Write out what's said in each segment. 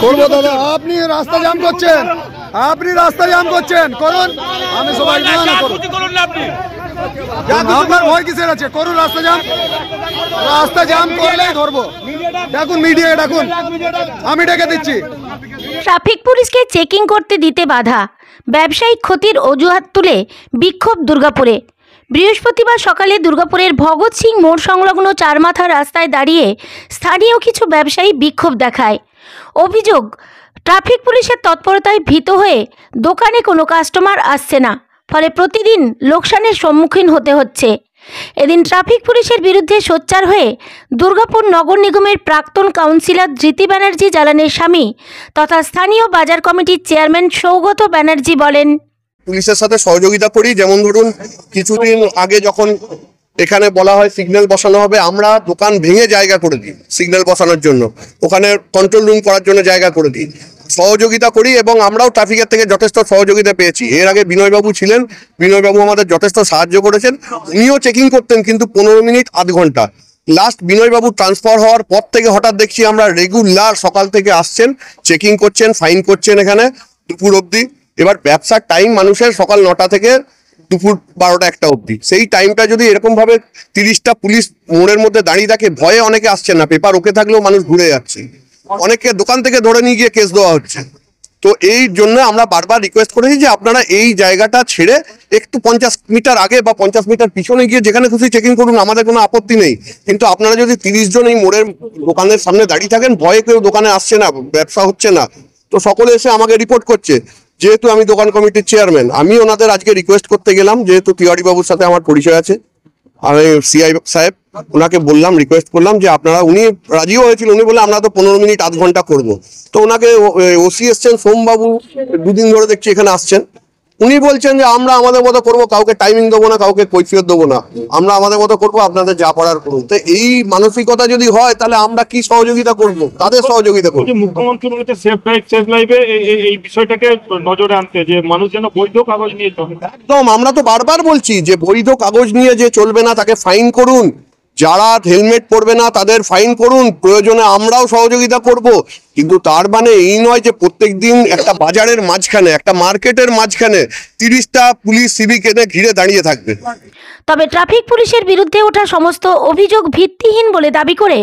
করবো দাদা, আপনি রাস্তা জাম করছেন, করুন। আমি সবাই আপনার ভয় কিসের আছে? করুন রাস্তা জাম করলেই ধরবো। দেখুন মিডিয়া, দেখুন আমি ডেকে দিচ্ছি। ট্রাফিক পুলিশকে চেকিং করতে দিতে বাধা, ব্যবসায়িক ক্ষতির অজুহাত তুলে বিক্ষোভ দুর্গাপুরে। বৃহস্পতিবার সকালে দুর্গাপুরের ভগৎ সিং মোড় সংলগ্ন চারমাথা রাস্তায় দাঁড়িয়ে স্থানীয় কিছু ব্যবসায়ী বিক্ষোভ দেখায়। অভিযোগ, ট্রাফিক পুলিশের তৎপরতায় ভীত হয়ে দোকানে কোনো কাস্টমার আসছে না, ফলে প্রতিদিন লোকসানের সম্মুখীন হতে হচ্ছে। এদিন ট্রাফিক পুলিশের বিরুদ্ধে সোচ্চার হয়ে দুর্গাপুর নগর নিগমের প্রাক্তন কাউন্সিলর ধৃতি ব্যানার্জি জালানের স্বামী তথা স্থানীয় বাজার কমিটির চেয়ারম্যান সৌগত ব্যানার্জি বলেন, পুলিশের সাথে সহযোগিতা করি। যেমন ধরুন কিছুদিন আগে যখন এখানে বলা হয় সিগন্যাল বসানো হবে, আমরা দোকান ভেঙে জায়গা করে দিই সিগন্যাল বসানোর জন্য, ওখানে কন্ট্রোল রুম করার জন্য জায়গা করে দিই, সহযোগিতা করি এবং আমরাও ট্রাফিকের থেকে যথেষ্ট সহযোগিতা পেয়েছি। এর আগে বিনয়বাবু ছিলেন, বিনয়বাবু আমাদের যথেষ্ট সাহায্য করেছেন। উনিও চেকিং করতেন কিন্তু 15 মিনিট আধ ঘন্টা। লাস্ট বিনয়বাবু ট্রান্সফার হওয়ার পর থেকে হঠাৎ দেখছি আমরা রেগুলার সকাল থেকে আসছেন, চেকিং করছেন, ফাইন করছেন এখানে দুপুর অবধি। এবার ব্যবসার টাইম মানুষের সকাল 9টা থেকে দুপুর 12টা-1টা অবধি, সেই টাইমটা যদি এরকম ভাবে 30টা পুলিশ মোড়ের মধ্যে দাঁড়িয়ে থাকে, ভয়ে অনেকে আসছে না, পেপার ওকে থাকলেও মানুষ ঘুরে যাচ্ছে, অনেকে দোকান থেকে ধরে নিয়ে গিয়ে কেস দেওয়া হচ্ছে। তো এই জন্য আমরা বারবার রিকোয়েস্ট করেছি যে আপনারা এই জায়গাটা ছেড়ে একটু 50 মিটার আগে বা 50 মিটার পিছনে গিয়ে যেখানে খুশি চেকিং করুন, আমাদের কোনো আপত্তি নেই। কিন্তু আপনারা যদি 30 জন এই মোড়ের দোকানের সামনে দাঁড়িয়ে থাকেন, ভয়ে কেউ দোকানে আসছে না, ব্যবসা হচ্ছে না, তো সকলে এসে আমাকে রিপোর্ট করছে। যেহেতু আমি দোকান কমিটির চেয়ারম্যান, আমি ওনাদের আজকে রিকোয়েস্ট করতে গেলাম, যেহেতু তিওয়ারি বাবুর সাথে আমার পরিচয় আছে, আমি সিআই সাহেব ওনাকে বললাম, রিকোয়েস্ট করলাম যে আপনারা, উনি রাজিও হয়েছিল, উনি বলে আমরা তো 15 মিনিট আধ ঘন্টা করবো। তো ওনাকে ওসি এসছেন সোমবাবু, দুদিন ধরে দেখছি এখানে আসছেন, উনি বলছেন যে আমরা আমাদের মতো করবো, কাউকে টাইমিং দেবো না, কাউকে কৈফিয়ত দেবো না, আমরা আমাদের মতো করবো, আপনাদের যা করার করুন। তো এই মানসিকতা যদি হয় তাহলে আমরা কি সহযোগিতা করবো? তাদের সহযোগিতা করবো। মুখ্যমন্ত্রী বলেছে সেফ ড্রাইভ সেভ লাইভে এই বিষয়টাকে নজরে আনতে, যে মানুষ যেন বৈধ কাগজ নিয়ে চলে। একদম, আমরা তো বারবার বলছি যে বৈধ কাগজ নিয়ে যে চলবে না তাকে ফাইন করুন, যারা হেলমেট পরবে না তাদের ফাইন করুন, প্রয়োজনে আমরাও সহযোগিতা করব। কিন্তু তার মানে এই নয় যে প্রত্যেক দিন একটা বাজারের মাঝখানে, একটা মার্কেটের মাঝখানে 30টা পুলিশ সিভিক এনে ঘিরে দাঁড়িয়ে থাকবে। তবে ট্রাফিক পুলিশের বিরুদ্ধে ওঠা সমস্ত অভিযোগ ভিত্তিহীন বলে দাবি করে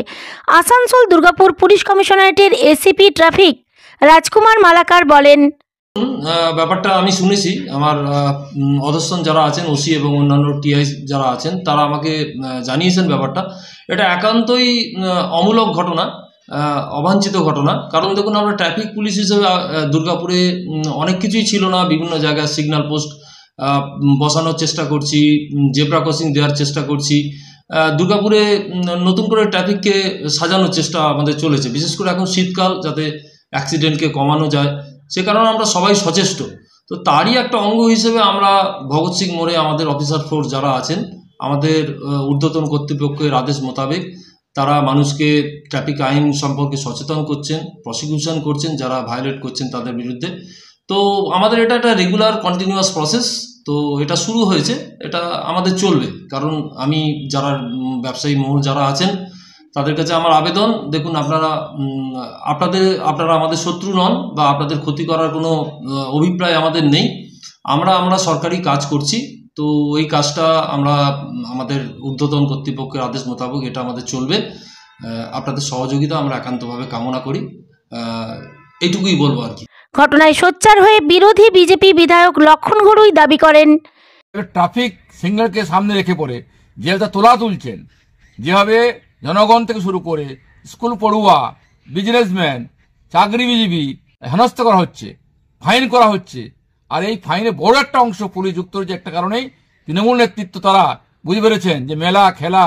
আসানসোল দুর্গাপুর পুলিশ কমিশনারেটের এসিপি ট্রাফিক রাজকুমার মালাকার বলেন, ব্যাপারটা আমি শুনেছি, আমার অধস্তন যারা আছেন ওসি এবং অন্যান্য টিআই যারা আছেন তারা আমাকে জানিয়েছেন ব্যাপারটা। এটা একান্তই অমূলক ঘটনা, অবাঞ্ছিত ঘটনা। কারণ দেখুন, আমরা ট্রাফিক পুলিশ হিসেবে দুর্গাপুরে অনেক কিছুই ছিল না, বিভিন্ন জায়গায় সিগন্যাল পোস্ট বসানোর চেষ্টা করছি, জেব্রা ক্রসিং দেওয়ার চেষ্টা করছি, দুর্গাপুরে নতুন করে ট্রাফিককে সাজানোর চেষ্টা আমাদের চলেছে, বিশেষ করে এখন শীতকাল, যাতে অ্যাক্সিডেন্টকে কমানো যায়, সে কারণে আমরা সবাই সচেষ্ট। তো তারই একটা অঙ্গ হিসেবে আমরা ভগৎ সিং মোড়ে আমাদের অফিসার ফোর্স যারা আছেন, আমাদের ঊর্ধ্বতন কর্তৃপক্ষের আদেশ মোতাবেক তারা মানুষকে ট্রাফিক আইন সম্পর্কে সচেতন করছেন, প্রসিকিউশন করছেন যারা ভায়োলেট করছেন তাদের বিরুদ্ধে। তো আমাদের এটা একটা রেগুলার কন্টিনিউয়াস প্রসেস, তো এটা শুরু হয়েছে, এটা আমাদের চলবে। কারণ আমি যারা ব্যবসায়ী মহল যারা আছেন তাদের কাছে আমার আবেদন, দেখুন আপনারা আমাদের শত্রু নন বা আপনাদের ক্ষতি করার কোনো অভিপ্রায় আমাদের নেই। আমরা সরকারি কাজ করছি, তো এই কাজটা আমরা আমাদের ঊর্ধ্বতন কর্তৃপক্ষের আদেশ মোতাবেক এটা আমাদের চলবে। আপনাদের সহযোগিতা আমরা একান্তভাবে কামনা করি, এইটুকুই বলবো আর কি। ঘটনায় সোচ্চার হয়ে বিরোধী বিজেপি বিধায়ক লক্ষণ ঘড়ুই দাবি করেন, ট্রাফিক সিগন্যালকে সামনে রেখে পড়ে যেটা তোলা তুলছেন, যেভাবে জনগণ থেকে শুরু করে স্কুল পড়ুয়া, বিজনেসম্যান, চাকরিজীবী হেনস্থা করা হচ্ছে, ফাইন করা হচ্ছে। আর এই ফাইনে বড় একটা অংশ পুলিশ যুক্ত হয়েছে একটা কারণেই, তৃণমূল নেতৃত্ব তারা বুঝে পেরেছেন যে মেলা খেলা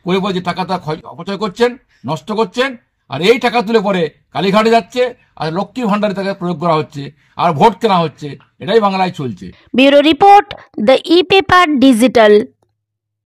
করে যে টাকাটা অপচয় করছেন, নষ্ট করছেন, আর এই টাকা তুলে পরে কালীঘাটে যাচ্ছে আর লক্ষ্মী ভান্ডারে তাকে প্রয়োগ করা হচ্ছে আর ভোট কেনা হচ্ছে। এটাই বাংলায় চলছে। Bureau report, the e paper digital.